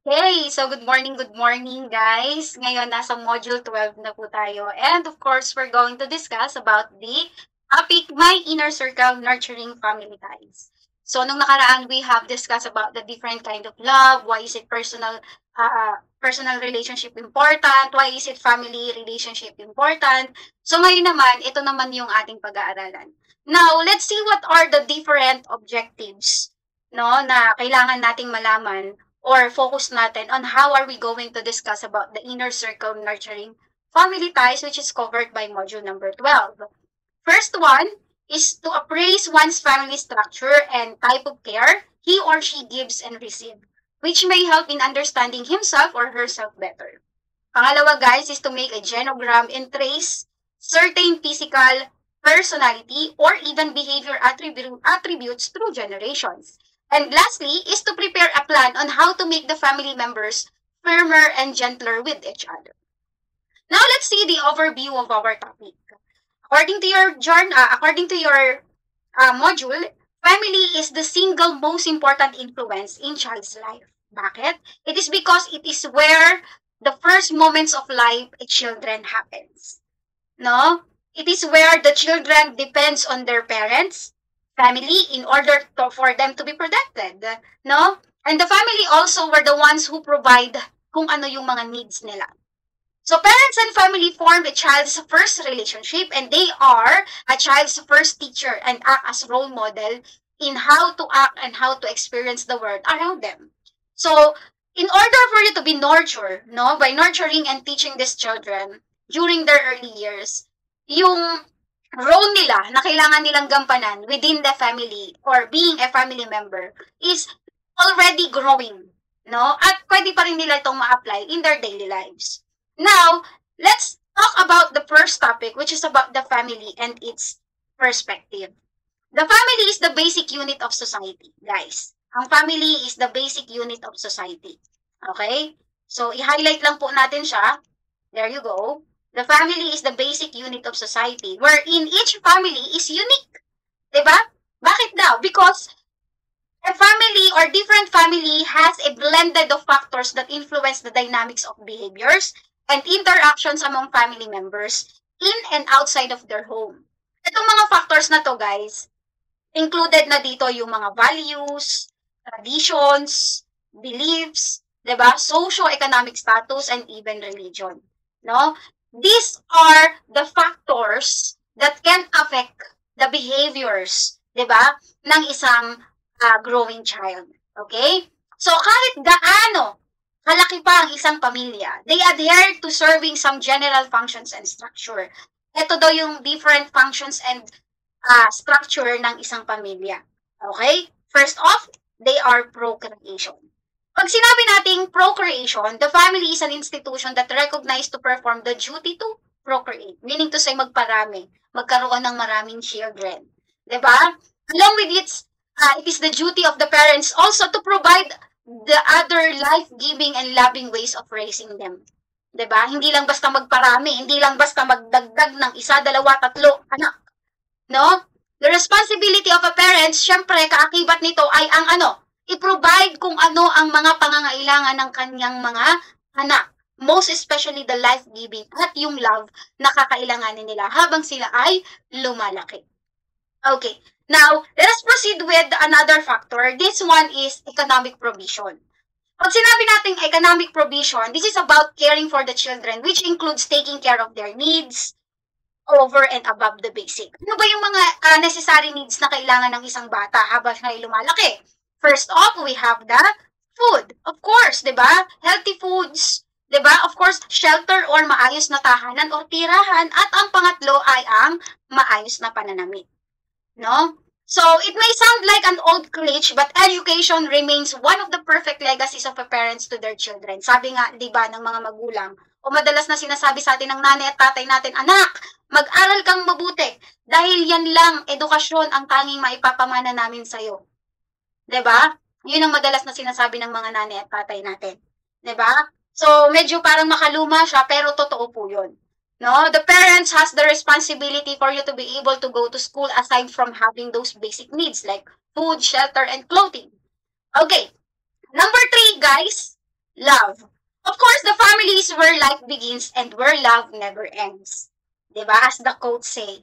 Hey! So good morning guys! Ngayon nasa Module 12 na po tayo. And of course, we're going to discuss about the topic, My Inner Circle, Nurturing Family Ties. So nung nakaraan, we have discussed about the different kind of love, why is it personal relationship important, why is it family relationship important. So ngayon naman, ito naman yung ating pag-aaralan. Now, let's see what are the different objectives no, na kailangan nating malaman or focus natin on how are we going to discuss about the inner circle nurturing family ties, which is covered by module number 12. First one is to appraise one's family structure and type of care he or she gives and receives, which may help in understanding himself or herself better. Pangalawa, guys, is to make a genogram and trace certain physical, personality, or even behavior attributes through generations. And lastly, is to prepare a plan on how to make the family members firmer and gentler with each other. Now, let's see the overview of our topic. According to your module, family is the single most important influence in child's life. Bakit? It is because it is where the first moments of life a children happens. No? It is where the children depends on their parents, family, in order for them to be protected. No? And the family also were the ones who provide kung ano yung mga needs nila. So parents and family form a child's first relationship, and they are a child's first teacher and act as role model in how to act and how to experience the world around them. So in order for you to be nurtured, no, by nurturing and teaching these children during their early years, yung role nila na kailangan nilang gampanan within the family or being a family member is already growing, no? At pwede pa rin nila itong ma-apply in their daily lives. Now, let's talk about the first topic, which is about the family and its perspective. The family is the basic unit of society, guys. Ang family is the basic unit of society. Okay? So, i-highlight lang po natin siya. There you go. The family is the basic unit of society, wherein each family is unique. Diba? Bakit daw? Because a family or different family has a blended of factors that influence the dynamics of behaviors and interactions among family members in and outside of their home. Itong mga factors na to, guys, included na dito yung mga values, traditions, beliefs, 'di ba? Socio-economic status and even religion, no? These are the factors that can affect the behaviors, 'di ba, ng isang growing child. Okay? So kahit gaano kalaki pa ang isang pamilya, they adhere to serving some general functions and structure. Ito daw yung different functions and structure ng isang pamilya. Okay? First off, they are procreation. Pag sinabi nating procreation, the family is an institution that recognized to perform the duty to procreate. Meaning to say, magparami. Magkaroon ng maraming children. Diba? Along with it is the duty of the parents also to provide the other life-giving and loving ways of raising them. Diba? Hindi lang basta magparami, hindi lang basta magdagdag ng isa, dalawa, tatlo, anak. No? The responsibility of a parent, syempre, kaakibat nito ay ang i-provide kung ano ang mga pangangailangan ng kanyang mga anak. Most especially the life-giving at yung love na kakailanganin nila habang sila ay lumalaki. Okay. Now, let us proceed with another factor. This one is economic provision. Pag sinabi nating economic provision, this is about caring for the children, which includes taking care of their needs over and above the basic. Ano ba yung mga necessary needs na kailangan ng isang bata habang siya ay lumalaki? First off, we have the food. Of course, 'di ba? Healthy foods, 'di ba? Of course, shelter or maayos na tahanan o tirahan, at ang pangatlo ay ang maayos na pananamit. No? So, it may sound like an old cliche, but education remains one of the perfect legacies of a parents to their children. Sabi nga, 'di ba, ng mga magulang, o madalas na sinasabi sa atin ng nanay at tatay natin, anak, mag-aral kang mabuti dahil yan lang, edukasyon ang tanging maipapamana namin sa'yo. 'Di ba? Yun ang madalas na sinasabi ng mga nanay at tatay natin. 'Di ba? So, medyo parang makaluma siya, pero totoo po yun. No? The parents has the responsibility for you to be able to go to school aside from having those basic needs like food, shelter, and clothing. Okay. Number 3, guys. Love. Of course, the family is where life begins and where love never ends. 'Di ba? As the quote say.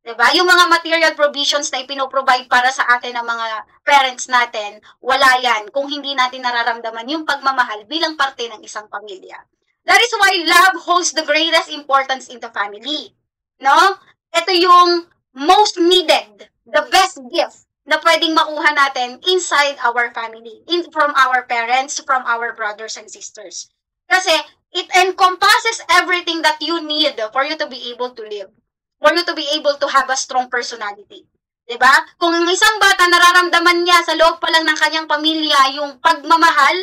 'Di ba? Yung mga material provisions na ipino-provide para sa atin ng mga parents natin, wala yan kung hindi natin nararamdaman yung pagmamahal bilang parte ng isang pamilya. That is why love holds the greatest importance in the family. No? Ito yung most needed, the best gift na pwedeng makuha natin inside our family, from our parents, from our brothers and sisters. Kasi it encompasses everything that you need for you to be able to live, for you to be able to have a strong personality. 'Di ba? Kung ang isang bata nararamdaman niya sa loob pa lang ng kanyang pamilya yung pagmamahal,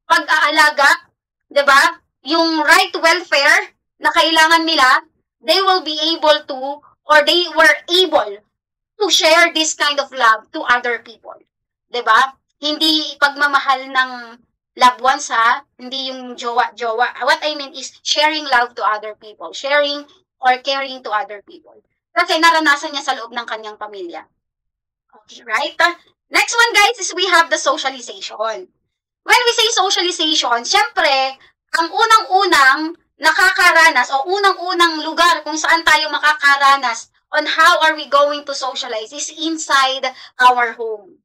pag-aalaga, 'di ba? Yung right welfare na kailangan nila, they will be able to, or they were able to share this kind of love to other people. 'Di ba? Hindi pagmamahal ng loved ones, ha? Hindi yung jowa-jowa. What I mean is sharing love to other people, sharing or caring to other people. Kasi naranasan niya sa loob ng kanyang pamilya. Okay, right? Next one, guys, is we have the socialization. When we say socialization, syempre, ang unang-unang nakakaranas o unang-unang lugar kung saan tayo makakaranas on how are we going to socialize is inside our home.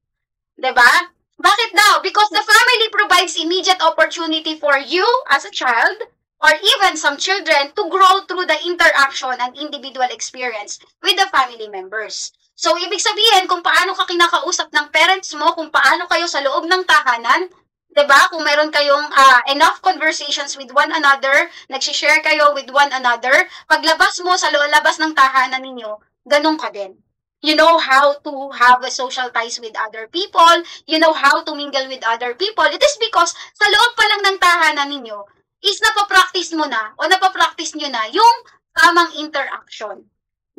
'Di ba? Bakit daw? Because the family provides immediate opportunity for you as a child or even some children to grow through the interaction and individual experience with the family members. So, ibig sabihin, kung paano ka kinakausap ng parents mo, kung paano kayo sa loob ng tahanan, 'di ba? Kung meron kayong enough conversations with one another, nagsi-share kayo with one another, paglabas mo sa labas ng tahanan ninyo, ganun ka din. You know how to have a social ties with other people, you know how to mingle with other people. It is because sa loob pa lang ng tahanan ninyo is napapractice mo na o napapractice nyo na yung tamang interaction.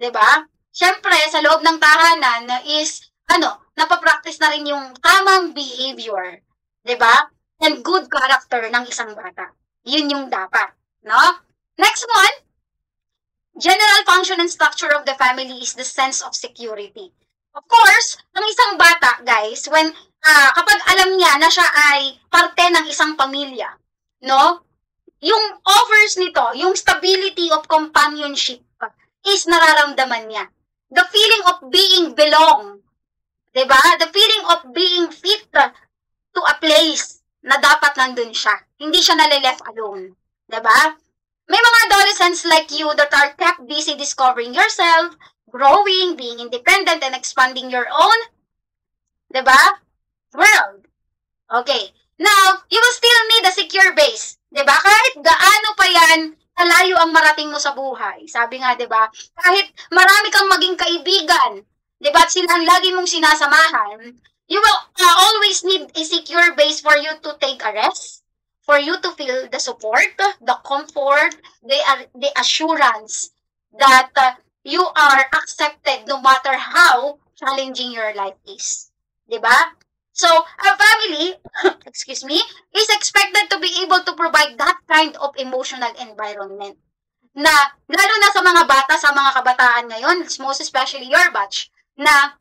'Di ba? Siyempre, sa loob ng tahanan is napapractice na rin yung tamang behavior. 'Di ba? And good character ng isang bata. Yun yung dapat, no? Next one, general function and structure of the family is the sense of security. Of course, ang isang bata, guys, when kapag alam niya na siya ay parte ng isang pamilya, no? Yung offers nito, yung stability of companionship is nararamdaman niya. The feeling of being belong, 'di ba? The feeling of being fit to a place na dapat nandun siya. Hindi siya nalileft alone. 'Di ba? May mga adolescents like you that are kept busy discovering yourself, growing, being independent, and expanding your own, 'di ba? World. Okay. Now, you will still need a secure base. 'Di ba? Kahit gaano pa yan kalayo ang marating mo sa buhay. Sabi nga, 'di ba? Kahit marami kang maging kaibigan, 'di ba? At sila ang lagi mong sinasamahan, you will always need a secure base for you to take a rest, for you to feel the support, the comfort, the assurance that you are accepted no matter how challenging your life is. 'Di ba? So, a family, excuse me, is expected to be able to provide that kind of emotional environment. Na, lalo na sa mga bata, sa mga kabataan ngayon, most especially your batch, na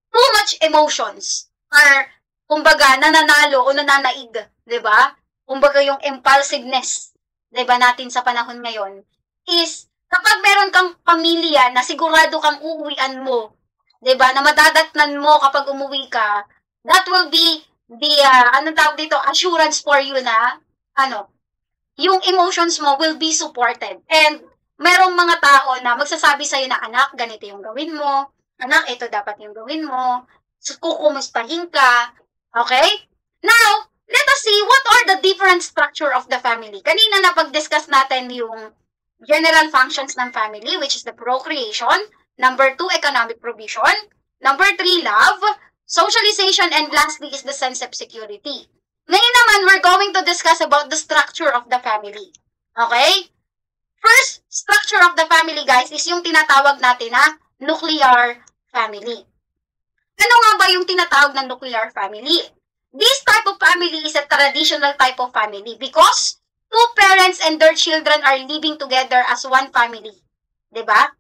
too much emotions are, kumbaga, nananalo o nananaig, 'di ba? Kumbaga yung impulsiveness, 'di ba, natin sa panahon ngayon is kapag meron kang pamilya na sigurado kang uuwian mo, 'di ba, na madadatnan mo kapag umuwi ka, that will be the assurance for you na yung emotions mo will be supported. And merong mga tao na magsasabi sa'yo na, anak, ganito yung gawin mo. Anak, ito dapat yung gawin mo. So, kukumustahin ka. Okay? Now, let us see what are the different structure of the family. Kanina napag-discuss natin yung general functions ng family, which is the procreation. Number 2, economic provision. Number 3, love. Socialization, and lastly is the sense of security. Ngayon naman, we're going to discuss about the structure of the family. Okay? First structure of the family, guys, is yung tinatawag natin na nuclear family. Ano nga ba yung tinatawag na nuclear family? This type of family is a traditional type of family because two parents and their children are living together as one family. 'Di ba?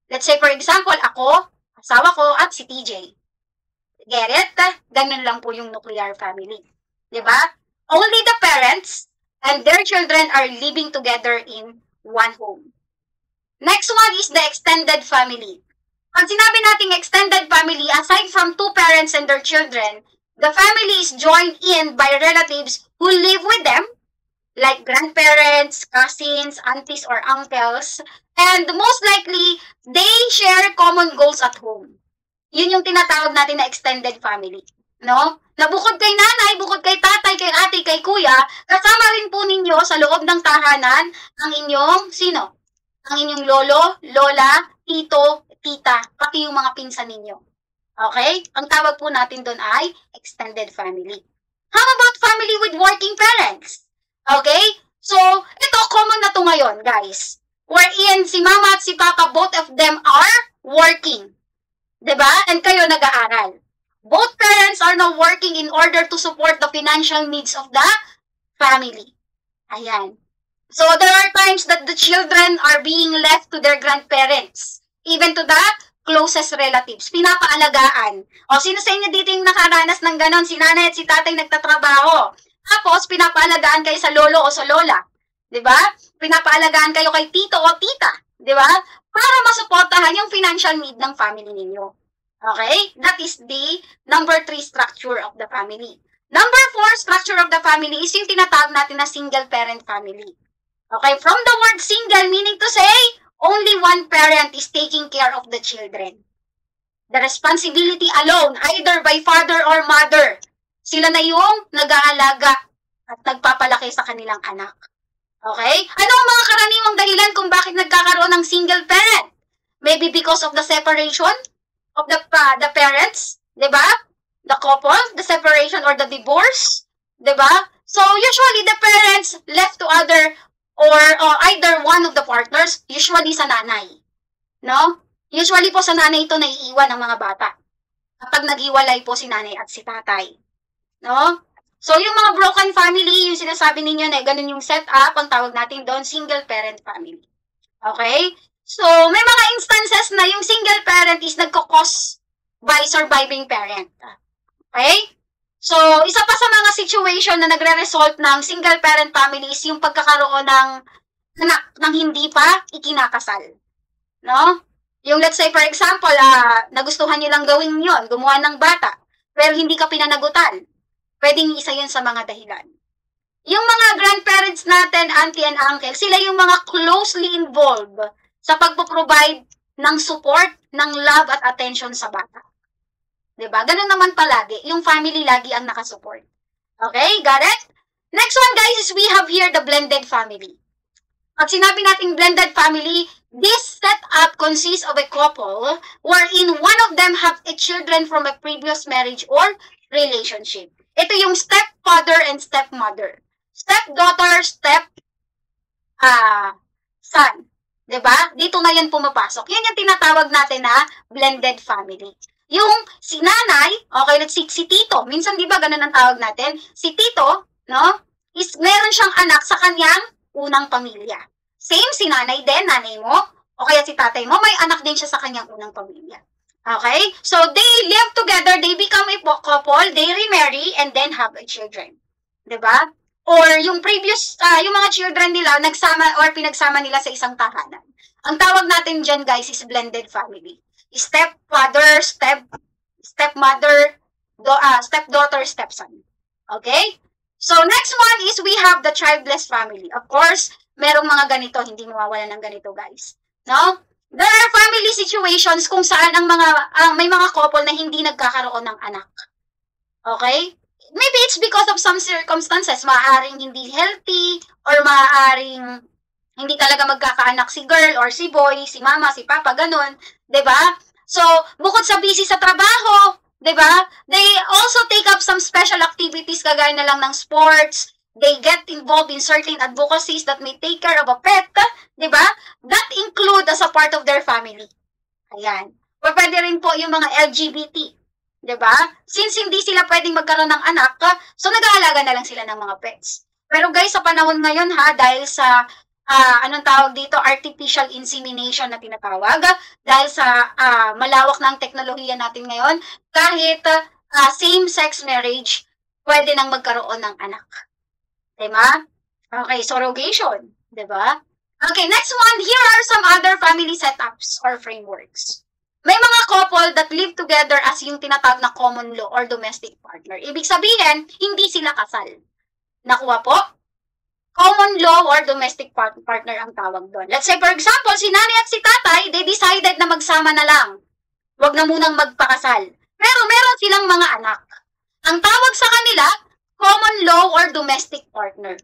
Let's say, for example, ako, asawa ko, at si TJ. Get it? Ganun lang po yung nuclear family. 'Di ba? Only the parents and their children are living together in one home. Next one is the extended family. Pag sinabi nating extended family, aside from two parents and their children, the family is joined in by relatives who live with them, like grandparents, cousins, aunties, or uncles, and most likely, they share common goals at home. Yun yung tinatawag natin na extended family. No? Na bukod kay nanay, bukod kay tatay, kay ate, kay kuya, kasama rin po ninyo sa loob ng tahanan ang inyong, sino? Ang inyong lolo, lola, tito, tita, pati yung mga pinsan ninyo. Okay? Ang tawag po natin doon ay extended family. How about family with working parents? Okay? So, ito, common na to ngayon, guys. Wherein si mama at si papa, both of them are working. Diba? And kayo nag-aaral. Both parents are now working in order to support the financial needs of the family. Ayan. So, there are times that the children are being left to their grandparents, even to the closest relatives. Pinapaalagaan. O, sino sa inyo dito yung nakaranas ng ganon? Si nanay at si tatay nagtatrabaho. Tapos, pinapaalagaan kayo sa lolo o sa lola. Diba? Pinapaalagaan kayo kay tito o tita. Diba? Para masuportahan yung financial need ng family ninyo. Okay? That is the number 3 structure of the family. Number 4 structure of the family is yung tinatawag natin na single-parent family. Okay? From the word single, meaning to say, only one parent is taking care of the children. The responsibility alone, either by father or mother. Sila na yung nag-aalaga at nagpapalaki sa kanilang anak. Okay? Ano ang mga karaniwang dahilan kung bakit nagkakaroon ng single parent? Maybe because of the separation of the parents, diba? The couple, the separation or the divorce, diba? So, usually the parents left to other or either one of the partners, usually sa nanay. No? Usually po sa nanay ito naiiwan ng mga bata. Kapag naghiwalay po si nanay at si tatay. No? So, yung mga broken family, yung sinasabi ninyo na ganun yung setup, ang tawag natin doon, single parent family. Okay? So, may mga instances na yung single parent is nagkakos by surviving parent. Okay? So, isa pa sa mga situation na nagre-result ng single parent family is yung pagkakaroon ng anak nang hindi pa ikinakasal. No? Yung let's say, for example, nagustuhan nyo lang gawin yon, gumawa ng bata, pero hindi ka pinanagutan. Pwedeng isa yun sa mga dahilan. Yung mga grandparents natin, auntie and uncle, sila yung mga closely involved sa pagpo-provide ng support, ng love at attention sa bata. Diba? Ganun naman palagi. Yung family lagi ang nakasupport. Okay? Got it? Next one, guys, is we have here the blended family. Pag sinabi natin blended family, this setup consists of a couple wherein one of them have a children from a previous marriage or relationship. Ito yung stepfather and stepmother. Stepdaughter, son. Diba? Dito na yan pumapasok. Yan yung tinatawag natin na blended family. Yung si nanay, okay, let's see, si tito. Minsan, di ba, ganun ang tawag natin? Si tito, no, is meron siyang anak sa kanyang unang pamilya. Same si nanay din, nanay mo, o kaya si tatay mo, may anak din siya sa kanyang unang pamilya. Okay? So, they live together, they become a couple, they remarry, and then have a children. Diba? Or yung previous, yung mga children nila, nagsama or pinagsama nila sa isang tahanan. Ang tawag natin dyan, guys, is blended family. Stepfather, stepmother, stepdaughter, stepson. Okay? So, next one is we have the childless family. Of course, merong mga ganito, hindi mawawala ng ganito, guys. No? There are family situations kung saan may mga couple na hindi nagkakaroon ng anak. Okay? Maybe it's because of some circumstances. Maaaring hindi healthy or maaaring hindi talaga magkakaanak si girl or si boy, si mama, si papa, ganun. 'Di ba? So, bukod sa busy sa trabaho, 'di ba? They also take up some special activities kagaya na lang ng sports. They get involved in certain advocacies that may take care of a pet, di ba? That include as a part of their family. Ayan. O pwede rin po yung mga LGBT, di ba? Since hindi sila pwedeng magkaroon ng anak, so nag-aalaga na lang sila ng mga pets. Pero guys, sa panahon ngayon dahil sa, anong tawag dito, artificial insemination na tinatawag, dahil sa malawak ng teknolohiya natin ngayon, kahit same-sex marriage, pwede nang magkaroon ng anak. Diba? Okay, surrogation, 'di ba? Okay, next one, here are some other family setups or frameworks. May mga couple that live together as yung tinatawag na common law or domestic partner. Ibig sabihin, hindi sila kasal. Nakuha po? Common law or domestic partner ang tawag doon. Let's say, for example, si nanay at si tatay, they decided na magsama na lang. Huwag na munang magpakasal. Pero meron silang mga anak. Ang tawag sa kanila, common law or domestic partner.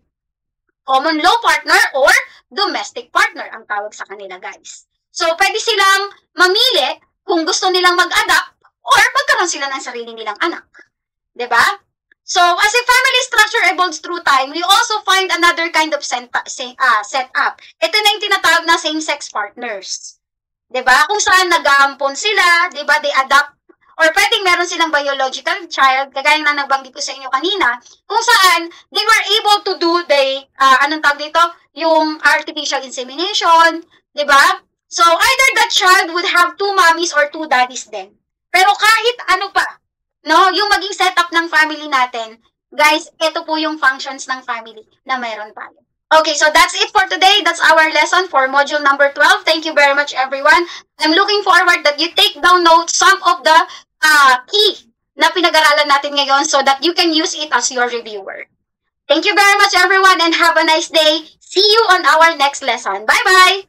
Common law partner or domestic partner ang tawag sa kanila, guys. So, pwede silang mamili kung gusto nilang mag-adopt or magkaroon sila ng sarili nilang anak. 'Di ba? So, as a family structure evolves through time, we also find another kind of setup. Ito na yung tinatawag na same-sex partners. 'Di ba? Kung saan nag-aampon sila, 'di ba? They adopt or pwedeng meron silang biological child, kagaya na nabanggit ko sa inyo kanina, kung saan they were able to do anong tawag dito? Yung artificial insemination, 'di ba? So, either the child would have 2 mommies or 2 daddies din. Pero kahit ano pa, no, yung maging setup ng family natin, guys, ito po yung functions ng family na meron tayo. Okay, so that's it for today. That's our lesson for module number 12. Thank you very much, everyone. I'm looking forward that you take down notes, some of the key na pinag-aralan natin ngayon so that you can use it as your reviewer. Thank you very much, everyone, and have a nice day. See you on our next lesson. Bye-bye!